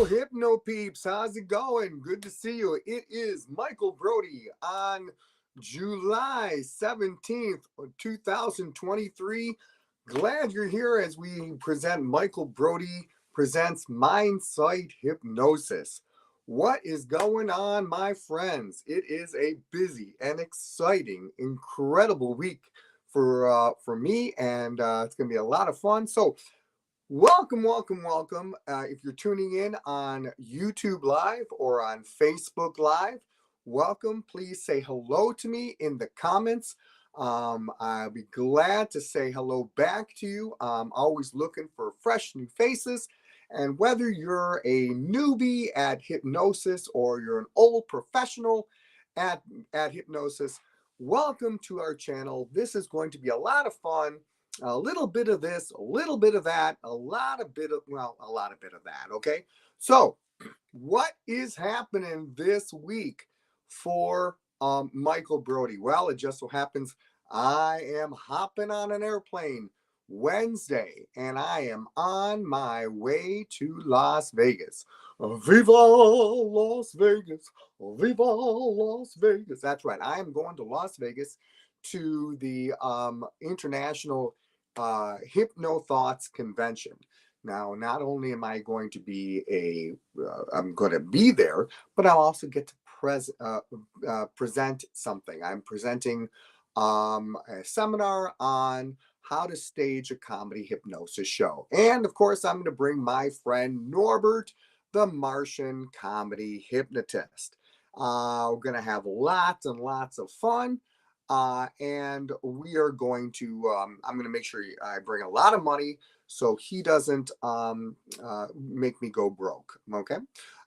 Hypno peeps, how's it going? Good to see you. It is Michael Brody on July 17th, 2023. Glad you're here as we present Michael Brody presents Mindsight Hypnosis. What is going on, my friends? It is a busy and exciting, incredible week for me, and it's going to be a lot of fun. So welcome, welcome, welcome. If you're tuning in on YouTube Live or on Facebook Live, welcome. Please say hello to me in the comments. I'll be glad to say hello back to you. I'm always looking for fresh new faces. And whether you're a newbie at hypnosis or you're an old professional at hypnosis, welcome to our channel. This is going to be a lot of fun, a little bit of this, a little bit of that, a lot of bit of that. Okay. So what is happening this week for Michael Brody? Well, it just so happens I am hopping on an airplane Wednesday and I am on my way to Las Vegas. Viva Las Vegas! Viva Las Vegas! That's right. I am going to Las Vegas to the International Hypno Thoughts Convention. Now, not only am I going to be I'm going to be there, but I'll also get to present something. I'm presenting a seminar on how to stage a comedy hypnosis show. And of course, I'm going to bring my friend Norbert, the Martian comedy hypnotist. We're going to have lots and lots of fun. And we are going to, I'm going to make sure I bring a lot of money so he doesn't make me go broke. Okay.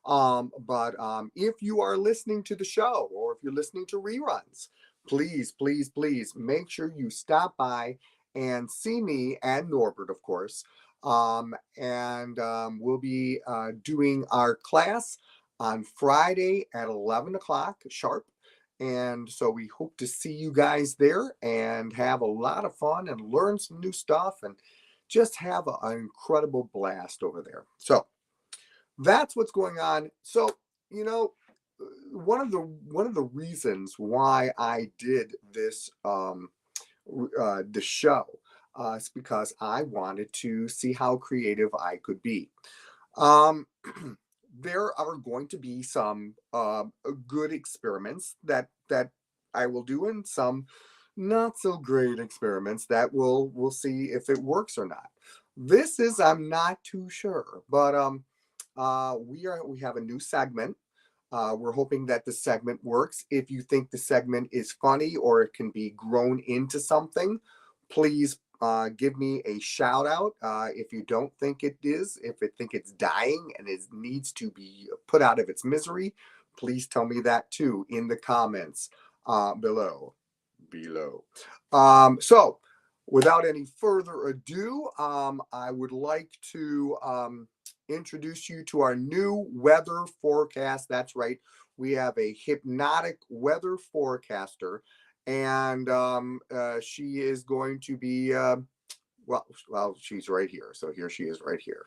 But if you are listening to the show or if you're listening to reruns, please, please, please make sure you stop by and see me and Norbert, of course. And we'll be doing our class on Friday at 11 o'clock sharp. And so we hope to see you guys there and have a lot of fun and learn some new stuff and just have an incredible blast over there. So that's what's going on. So, you know, one of the reasons why I did this the show is because I wanted to see how creative I could be. Um, there are going to be some good experiments that I will do, and some not so great experiments that we'll see if it works or not. This is I'm not too sure, but we have a new segment. We're hoping that the segment works. If you think the segment is funny or it can be grown into something, please give me a shout out. If you don't think it is, if you think it's dying and it needs to be put out of its misery, please tell me that too in the comments below. So, without any further ado, I would like to introduce you to our new weather forecast. That's right. We have a hypnotic weather forecaster, and she is going to be, well, she's right here. So here she is right here.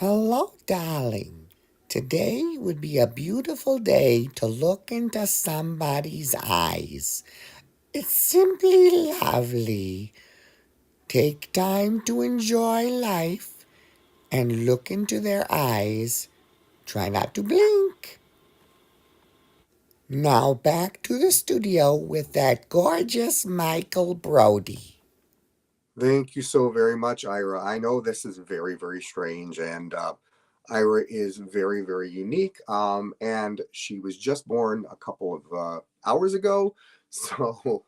Hello, darling. Today would be a beautiful day to look into somebody's eyes. It's simply lovely. Take time to enjoy life and look into their eyes. Try not to blink. Now back to the studio with that gorgeous Michael Brody. Thank you so very much, Ira. I know this is very, very strange, and Ira is very, very unique. And she was just born a couple of hours ago. So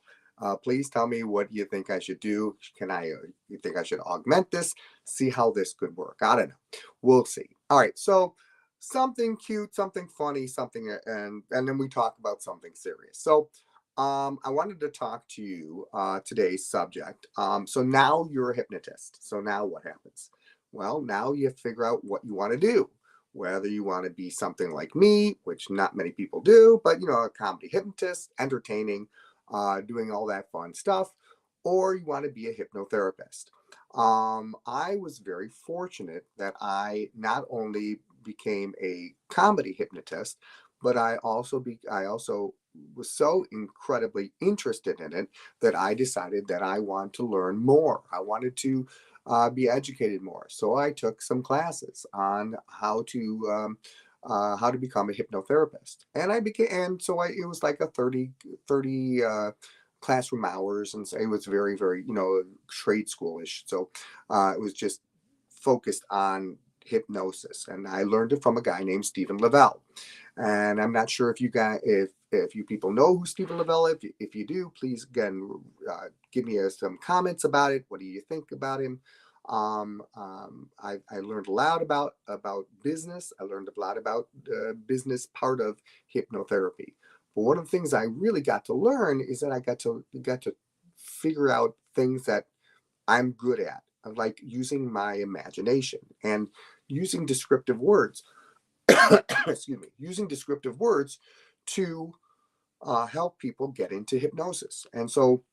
please tell me what you think I should do. You think I should augment this? See how this could work. I don't know. We'll see. All right. So something cute, something funny, something, and then we talk about something serious. So I wanted to talk to you today's subject. So now you're a hypnotist. So now what happens? Well, now you figure out what you want to do. Whether you want to be something like me, which not many people do, but a comedy hypnotist, entertaining, doing all that fun stuff, or you want to be a hypnotherapist. I was very fortunate that I not only became a comedy hypnotist, but I also was so incredibly interested in it that I decided that I want to learn more. I wanted to be educated more. So I took some classes on how to become a hypnotherapist, and it was like a 30 classroom hours, and so it was very, very, trade schoolish. So it was just focused on hypnosis, and I learned it from a guy named Stephen Lavelle. And I'm not sure if you people know who Stephen Lavelle is. If you do, please again give me some comments about it. What do you think about him? I learned a lot about business. I learned a lot about the business part of hypnotherapy. But one of the things I really got to learn is that I got to figure out things that I'm good at, like using my imagination and using descriptive words. Excuse me, using descriptive words to help people get into hypnosis. And so,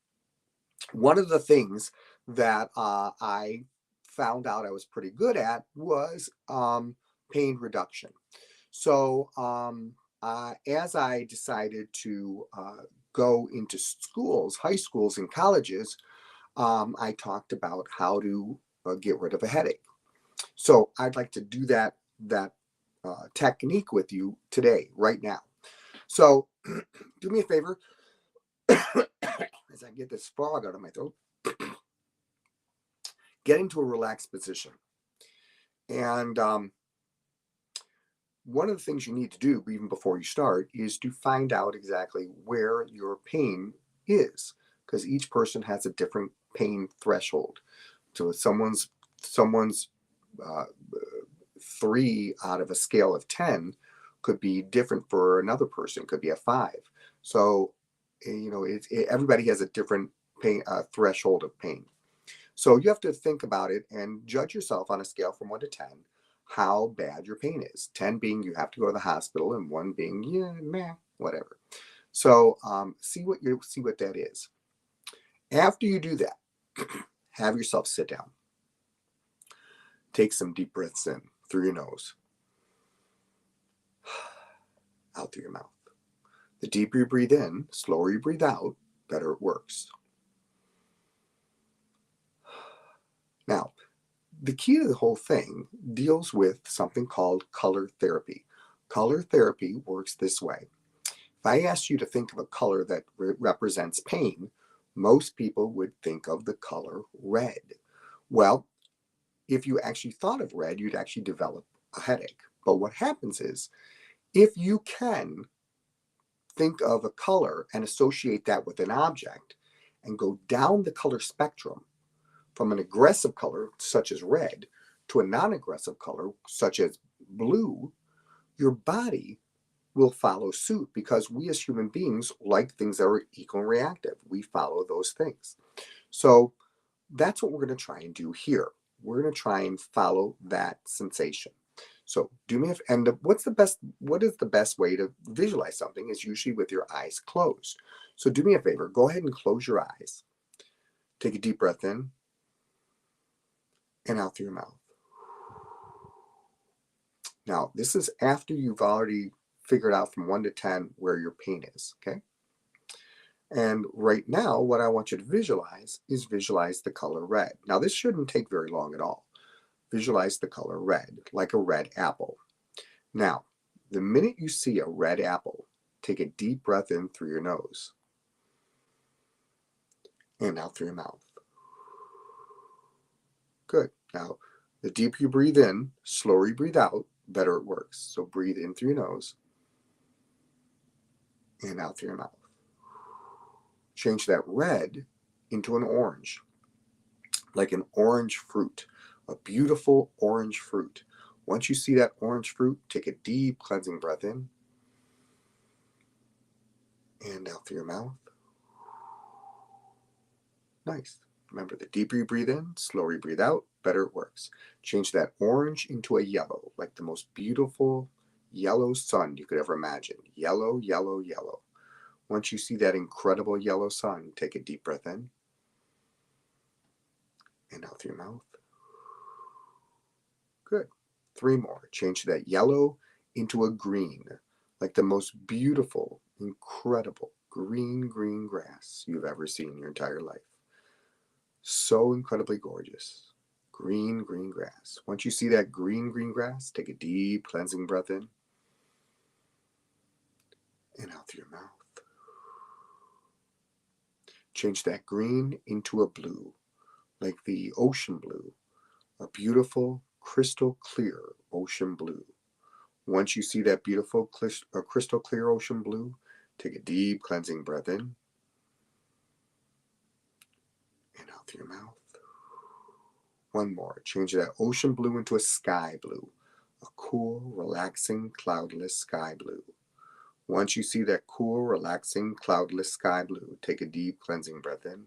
one of the things that I found out I was pretty good at was pain reduction. So, as I decided to go into schools, high schools, and colleges, I talked about how to get rid of a headache. So, I'd like to do that technique with you today, right now. So, do me a favor as I get this frog out of my throat. Get into a relaxed position. And one of the things you need to do, even before you start, is to find out exactly where your pain is, because each person has a different pain threshold. So someone's uh, 3 out of a scale of 10 could be different for another person. Could be a 5. So everybody has a different pain threshold of pain. So you have to think about it and judge yourself on a scale from 1 to 10 how bad your pain is. 10 being you have to go to the hospital, and 1 being meh, whatever. So see what that is. After you do that, have yourself sit down. Take some deep breaths in through your nose, out through your mouth. The deeper you breathe in, slower you breathe out, better it works. Now, the key to the whole thing deals with something called color therapy. Color therapy works this way. If I asked you to think of a color that represents pain, most people would think of the color red. Well, if you actually thought of red, you'd actually develop a headache. But what happens is, if you can think of a color and associate that with an object and go down the color spectrum from an aggressive color, such as red, to a non aggressive color, such as blue, your body will follow suit, because we as human beings like things that are equal and reactive. We follow those things. So that's what we're going to try and do here. We're going to try and follow that sensation. So do me a and what is the best way to visualize something is usually with your eyes closed. So do me a favor, go ahead and close your eyes. Take a deep breath in and out through your mouth. Now, this is after you've already figured out from 1 to 10 where your pain is, okay? And right now, what I want you to visualize is visualize the color red. Now, this shouldn't take very long at all. Visualize the color red, like a red apple. Now, the minute you see a red apple, take a deep breath in through your nose and out through your mouth. Good. Now, the deeper you breathe in, slower you breathe out, better it works. So breathe in through your nose and out through your mouth. Change that red into an orange, like an orange fruit, a beautiful orange fruit. Once you see that orange fruit, take a deep cleansing breath in and out through your mouth. Nice. Remember, the deeper you breathe in, slower you breathe out, better it works. Change that orange into a yellow, like the most beautiful yellow sun you could ever imagine. Yellow, yellow, yellow. Once you see that incredible yellow sun, take a deep breath in and out through your mouth. Good. 3 more. Change that yellow into a green, like the most beautiful, incredible green grass you've ever seen in your entire life. So incredibly gorgeous. Green grass. Once you see that green grass, take a deep cleansing breath in and out through your mouth. Change that green into a blue, like the ocean blue, a beautiful crystal clear ocean blue. Once you see that beautiful crystal clear ocean blue, take a deep cleansing breath in and out through your mouth. 1 more. Change that ocean blue into a sky blue, a cool, relaxing, cloudless sky blue. Once you see that cool, relaxing, cloudless sky blue, take a deep cleansing breath in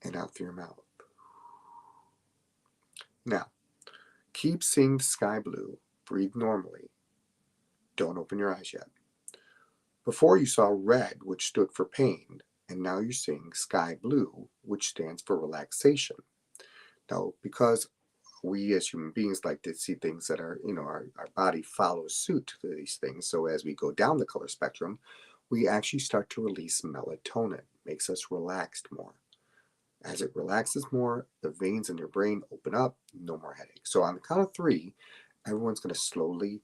and out through your mouth. Now, keep seeing the sky blue. Breathe normally. Don't open your eyes yet. Before you saw red, which stood for pain, and now you're seeing sky blue, which stands for relaxation. Now, because we as human beings like to see things that are, our body follows suit to these things. So as we go down the color spectrum, we actually start to release melatonin, makes us relaxed more. As it relaxes more, the veins in your brain open up, no more headache. So on the count of 3, everyone's going to slowly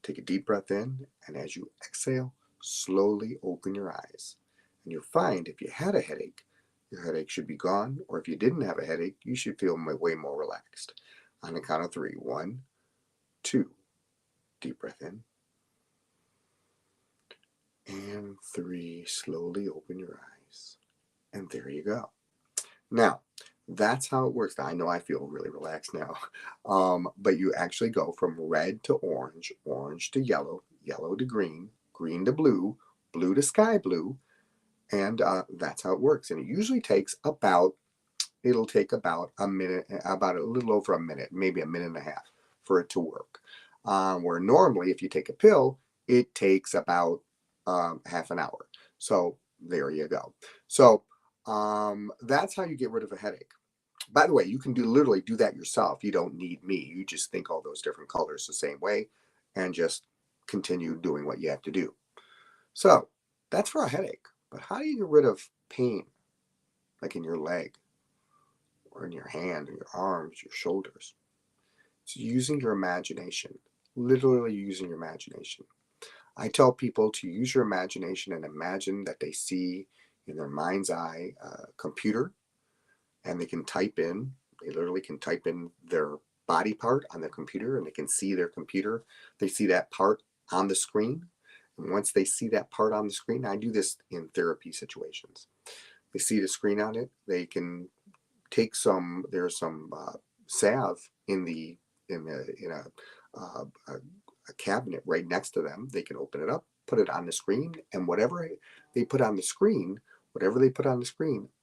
take a deep breath in, and as you exhale, slowly open your eyes. And you'll find if you had a headache, your headache should be gone, or if you didn't have a headache, you should feel way more relaxed. On the count of 3, 1, 2, deep breath in, and 3, slowly open your eyes. And there you go. Now, that's how it works. I know I feel really relaxed now. But you actually go from red to orange, orange to yellow, yellow to green, green to blue, blue to sky blue, and that's how it works. And it usually takes it'll take about a minute, about a little over a minute, maybe a minute and a half for it to work. Where normally, if you take a pill, it takes about half an hour. So there you go. So that's how you get rid of a headache. By the way, you can literally do that yourself. You don't need me. You just think all those different colors the same way and just continue doing what you have to do. So that's for a headache. But how do you get rid of pain, like in your leg or in your hand or your arms, your shoulders? It's using your imagination, literally using your imagination. I tell people to use your imagination and imagine that they see in their mind's eye a computer, and they literally can type in their body part on the computer, and they can see their computer. They see that part on the screen. And once they see that part on the screen, I do this in therapy situations. They see the screen on it, they can take there's some salve in a cabinet right next to them. They can open it up, put it on the screen, and whatever they put on the screen,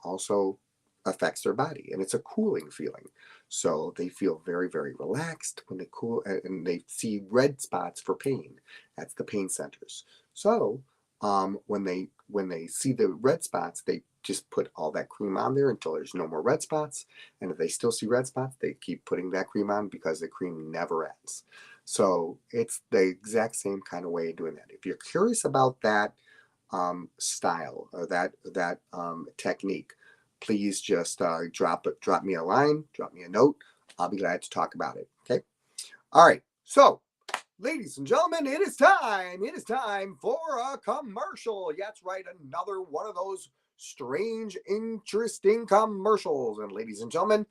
also affects their body, and it's a cooling feeling. So they feel very, very relaxed when they cool, and they see red spots for pain. That's the pain centers. So when they see the red spots, they just put all that cream on there until there's no more red spots. And if they still see red spots, they keep putting that cream on because the cream never ends. So it's the exact same kind of way of doing that. If you're curious about that style or that technique, please just drop me a line, drop me a note. I'll be glad to talk about it. Okay. All right. So, ladies and gentlemen, it is time. It is time for a commercial. Yeah, that's right. Another one of those strange, interesting commercials. And ladies and gentlemen,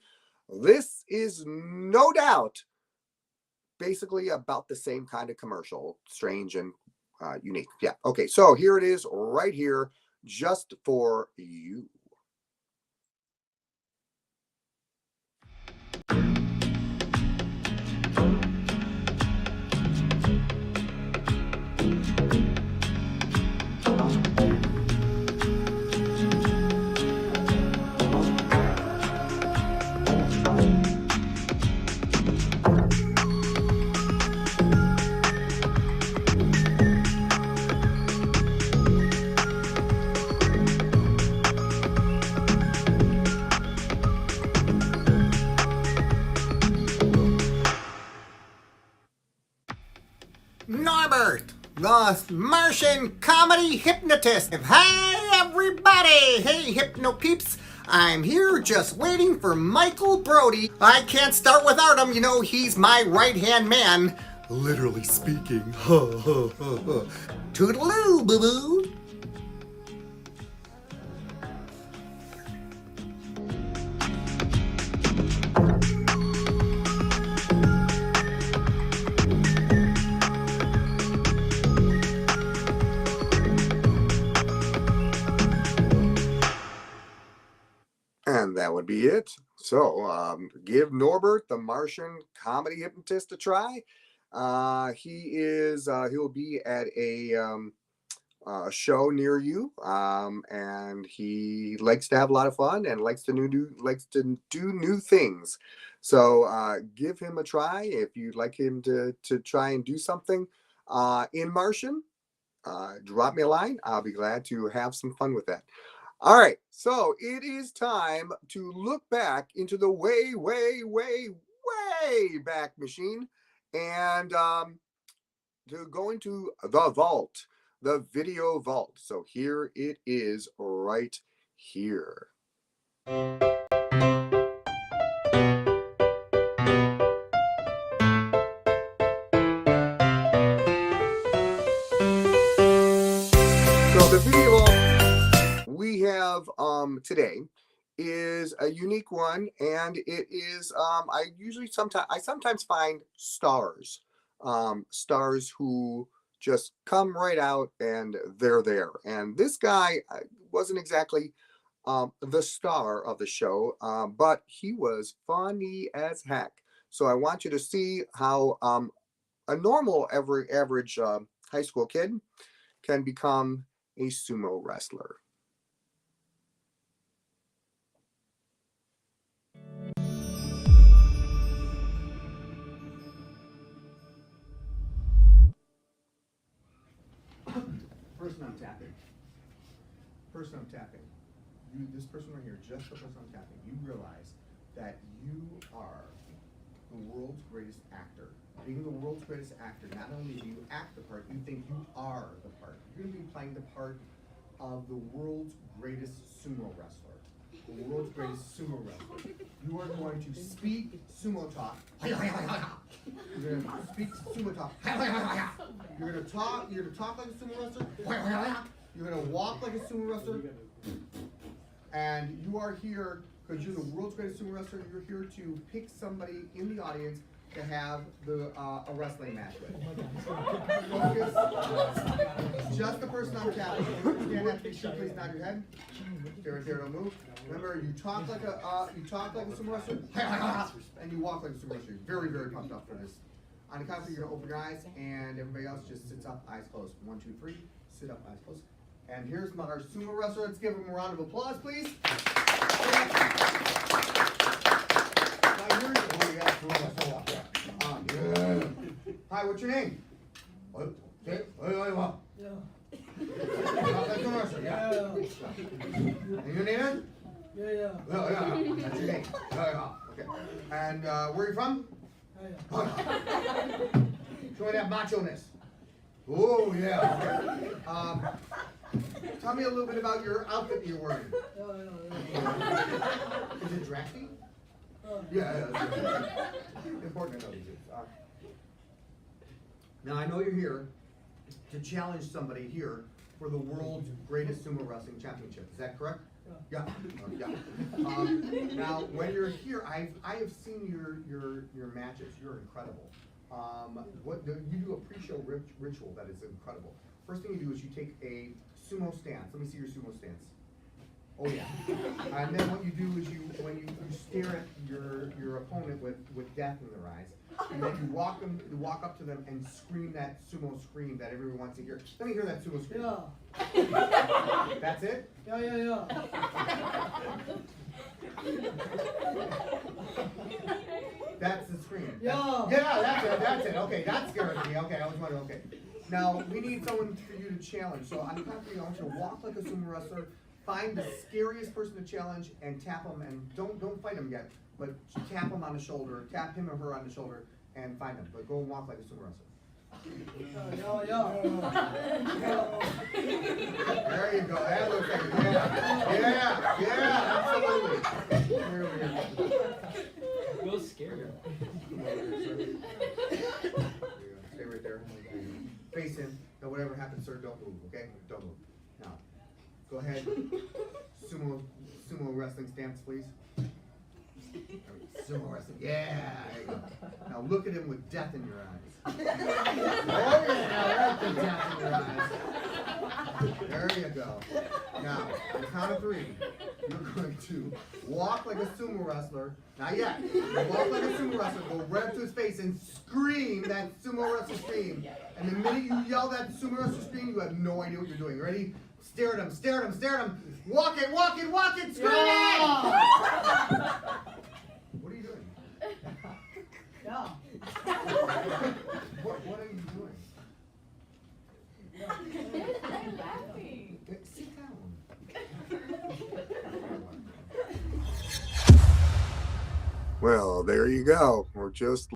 this is no doubt basically about the same kind of commercial, strange and unique. Yeah. Okay. So here it is right here just for you. Norbert, the Martian comedy hypnotist. Hey, everybody! Hey, hypno peeps. I'm here just waiting for Michael Brody. I can't start without him. You know, he's my right-hand man. Literally speaking. Toodaloo, boo-boo. And that would be it. So give Norbert, the Martian comedy hypnotist, a try. He'll be at a show near you, and he likes to have a lot of fun and likes to do new things. So give him a try if you'd like him to try and do something in Martian. Drop me a line. I'll be glad to have some fun with that. All right, so it is time to look back into the way back machine and to go into the vault, the video vault. So here it is right here. So the video vault we have today is a unique one, and it is I sometimes find stars, stars who just come right out and they're there. And this guy wasn't exactly the star of the show, but he was funny as heck. So I want you to see how a normal average high school kid can become a sumo wrestler. Person I'm tapping. Person I'm tapping. This person right here, just the person I'm tapping. You realize that you are the world's greatest actor. Being the world's greatest actor, not only do you act the part, you think you are the part. You're going to be playing the part of the world's greatest sumo wrestler. The world's greatest sumo wrestler. You are going to speak sumo talk. You're going to speak sumo talk. You're going to talk like a sumo wrestler. You're going to walk like a sumo wrestler. And you are here because you're the world's greatest sumo wrestler. You're here to pick somebody in the audience to have a wrestling match with. Focus. Just the person I'm tapping. Stand up, please nod your head. Stay right there, don't move. Remember, you talk like a sumo wrestler, and you walk like a sumo wrestler. You're very, very pumped up for this. On the count of three, you're gonna open your eyes, and everybody else just sits up, eyes closed. 1, 2, 3. Sit up, eyes closed. And here's our sumo wrestler. Let's give him a round of applause, please. Hi, what's your name? And your name is? Yeah. That's your name. Okay. And where are you from? Showing that macho-ness. Oh, yeah. Okay. Tell me a little bit about your outfit that you're wearing. Is it drafty? Yeah. Important to know these things. Now, I know you're here to challenge somebody here for the world's greatest sumo wrestling championship. Is that correct? Yeah. Now, when you're here, I have seen your matches. You're incredible. You do a pre-show ritual that is incredible. First thing you do is you take a sumo stance. Let me see your sumo stance. Oh yeah. And then what you do is you stare at your opponent with death in their eyes, and then you walk up to them and scream that sumo scream that everyone wants to hear. Let me hear that sumo scream. Yeah. That's it? Yeah. That's the scream. Yeah. Yeah, that's it. Okay, that scared me. Okay, I was wondering, okay. Now, we need someone for you to challenge. So on the count of three, I want you to walk like a sumo wrestler, find the scariest person to challenge, and tap them, and don't fight them yet, but tap them on the shoulder, tap him or her on the shoulder, and find them. But go and walk like a sumo wrestler. Yeah. There you go. That looks like it. Yeah, absolutely. Here. We'll scare you. Stay right there. Face him. Now, whatever happens, sir, don't move, okay? Don't move. Now, go ahead. Sumo wrestling stance, please. Sumo wrestling. Yeah, there you go. Now, look at him with death in your eyes. Oh, yeah, right, the death in your eyes. There you go. Now, on the count of three, you're going to walk like a sumo wrestler. Not yet. Walk like a sumo wrestler. Go right up to his face and scream that sumo wrestler scream. And the minute you yell that sumo wrestler scream, you have no idea what you're doing. Ready? Stare at him. Walk it. Scream it! What are you doing? Yeah. What are you doing? I'm laughing. Sit down. Well, there you go. We're just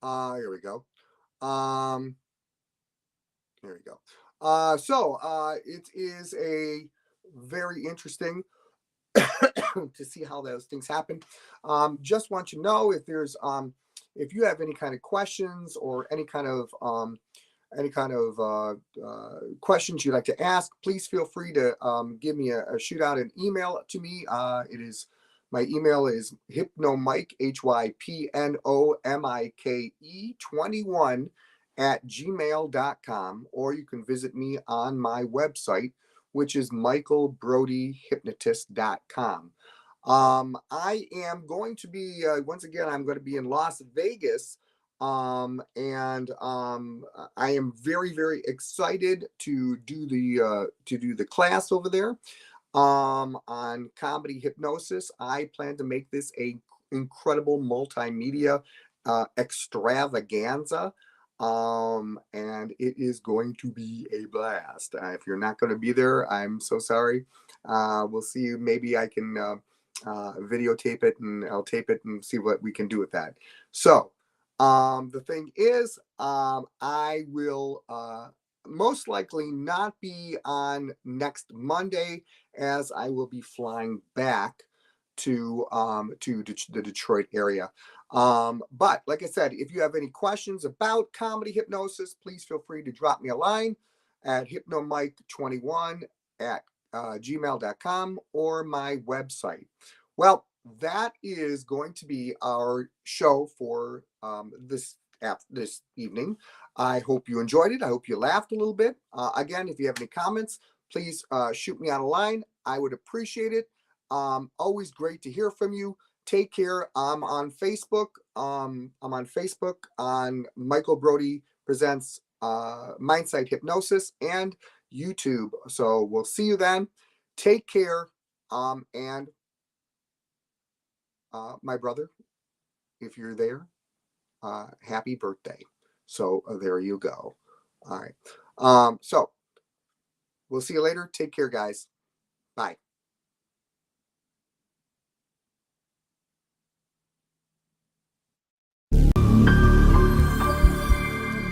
here we go. Here we go. It is a very interesting to see how those things happen. Just want you to know if you have any kind of questions or any kind of questions you'd like to ask, please feel free to give me a shoot out an email to me. My email is hypnomike, HYPNOMIKE 21 @gmail.com, or you can visit me on my website, which is michaelbrodyhypnotist.com. I am going to be once again, I'm going to be in Las Vegas, and I am very, very excited to do the class over there on comedy hypnosis. I plan to make this a incredible multimedia extravaganza. And it is going to be a blast. If you're not going to be there, I'm so sorry. We'll see you. Maybe I can videotape it, and I'll tape it and see what we can do with that. So the thing is, I will most likely not be on next Monday, as I will be flying back to the Detroit area. But like I said, if you have any questions about comedy hypnosis, please feel free to drop me a line at hypnomike21 @gmail.com or my website. Well, that is going to be our show for this evening. I hope you enjoyed it. I hope you laughed a little bit. Again, if you have any comments, please shoot me on a line. I would appreciate it. Always great to hear from you. Take care. I'm on Facebook. I'm on Facebook on Michael Brody Presents Mindsight Hypnosis and YouTube. So we'll see you then. Take care. And my brother, if you're there, happy birthday. So there you go. All right. So we'll see you later. Take care, guys. Bye.